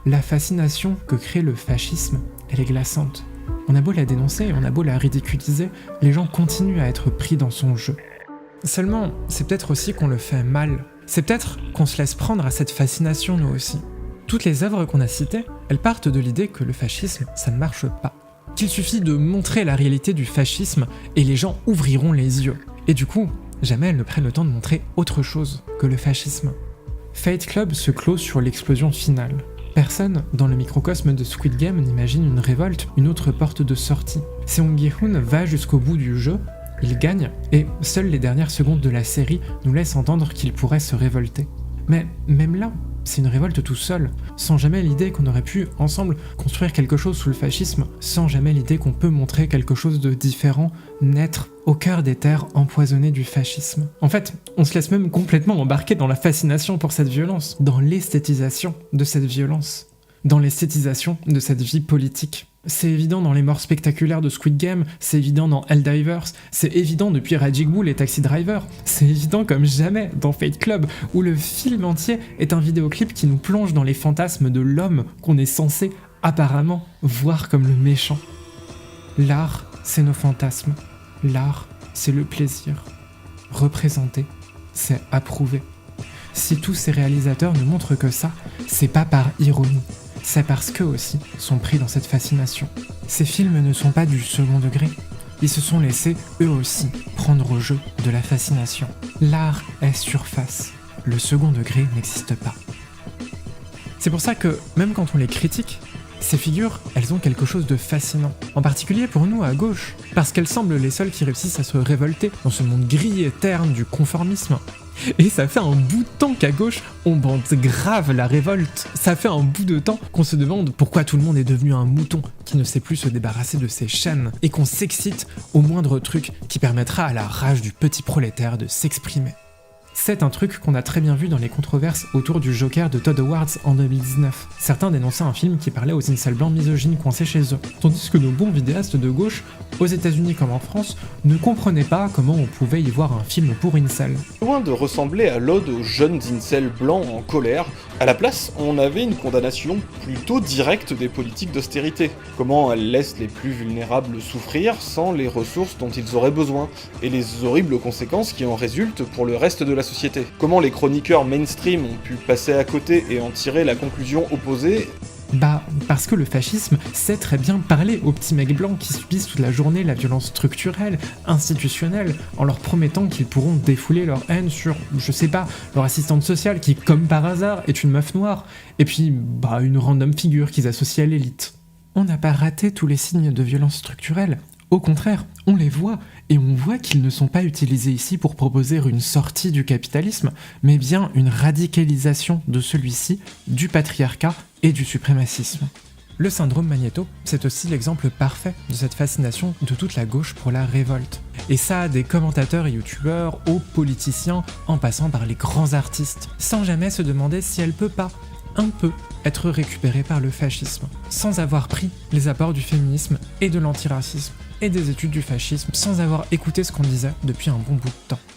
La fascination que crée le fascisme, elle est glaçante. On a beau la dénoncer, on a beau la ridiculiser, les gens continuent à être pris dans son jeu. Seulement, c'est peut-être aussi qu'on le fait mal. C'est peut-être qu'on se laisse prendre à cette fascination nous aussi. Toutes les œuvres qu'on a citées, elles partent de l'idée que le fascisme, ça ne marche pas. Qu'il suffit de montrer la réalité du fascisme et les gens ouvriront les yeux. Et du coup, jamais elles ne prennent le temps de montrer autre chose que le fascisme. Fight Club se clôt sur l'explosion finale. Personne, dans le microcosme de Squid Game, n'imagine une révolte, une autre porte de sortie. Seong Gi-hoon va jusqu'au bout du jeu, il gagne, et seules les dernières secondes de la série nous laissent entendre qu'il pourrait se révolter. Mais même là, c'est une révolte tout seul, sans jamais l'idée qu'on aurait pu, ensemble, construire quelque chose sous le fascisme, sans jamais l'idée qu'on peut montrer quelque chose de différent, naître au cœur des terres empoisonnées du fascisme. En fait, on se laisse même complètement embarquer dans la fascination pour cette violence, dans l'esthétisation de cette violence, dans l'esthétisation de cette vie politique. C'est évident dans les morts spectaculaires de Squid Game, c'est évident dans Helldivers, c'est évident depuis Raging Bull et Taxi Driver, c'est évident comme jamais dans Fight Club, où le film entier est un vidéoclip qui nous plonge dans les fantasmes de l'homme qu'on est censé, apparemment, voir comme le méchant. L'art, c'est nos fantasmes. L'art, c'est le plaisir. Représenter, c'est approuver. Si tous ces réalisateurs ne montrent que ça, c'est pas par ironie. C'est parce qu'eux aussi sont pris dans cette fascination. Ces films ne sont pas du second degré. Ils se sont laissés, eux aussi, prendre au jeu de la fascination. L'art est surface. Le second degré n'existe pas. C'est pour ça que, même quand on les critique, ces figures, elles ont quelque chose de fascinant. En particulier pour nous à gauche, parce qu'elles semblent les seules qui réussissent à se révolter dans ce monde gris et terne du conformisme. Et ça fait un bout de temps qu'à gauche, on bande grave la révolte. Ça fait un bout de temps qu'on se demande pourquoi tout le monde est devenu un mouton qui ne sait plus se débarrasser de ses chaînes, et qu'on s'excite au moindre truc qui permettra à la rage du petit prolétaire de s'exprimer. C'est un truc qu'on a très bien vu dans les controverses autour du Joker de Todd Howard en 2019. Certains dénonçaient un film qui parlait aux incels blancs misogynes coincés chez eux, tandis que nos bons vidéastes de gauche, aux États-Unis comme en France, ne comprenaient pas comment on pouvait y voir un film pour incels. Loin de ressembler à l'ode aux jeunes incels blancs en colère, à la place, on avait une condamnation plutôt directe des politiques d'austérité. Comment elles laissent les plus vulnérables souffrir sans les ressources dont ils auraient besoin, et les horribles conséquences qui en résultent pour le reste de la société. Comment les chroniqueurs mainstream ont pu passer à côté et en tirer la conclusion opposée. Bah, parce que le fascisme sait très bien parler aux petits mecs blancs qui subissent toute la journée la violence structurelle, institutionnelle, en leur promettant qu'ils pourront défouler leur haine sur, je sais pas, leur assistante sociale qui, comme par hasard, est une meuf noire, et puis, bah, une random figure qu'ils associent à l'élite. On n'a pas raté tous les signes de violence structurelle. Au contraire, on les voit, et on voit qu'ils ne sont pas utilisés ici pour proposer une sortie du capitalisme, mais bien une radicalisation de celui-ci, du patriarcat et du suprémacisme. Le syndrome Magnéto, c'est aussi l'exemple parfait de cette fascination de toute la gauche pour la révolte. Et ça, des commentateurs et youtubeurs aux politiciens, en passant par les grands artistes, sans jamais se demander si elle peut pas, un peu, être récupérée par le fascisme, sans avoir pris les apports du féminisme et de l'antiracisme, et des études du fascisme, sans avoir écouté ce qu'on disait depuis un bon bout de temps.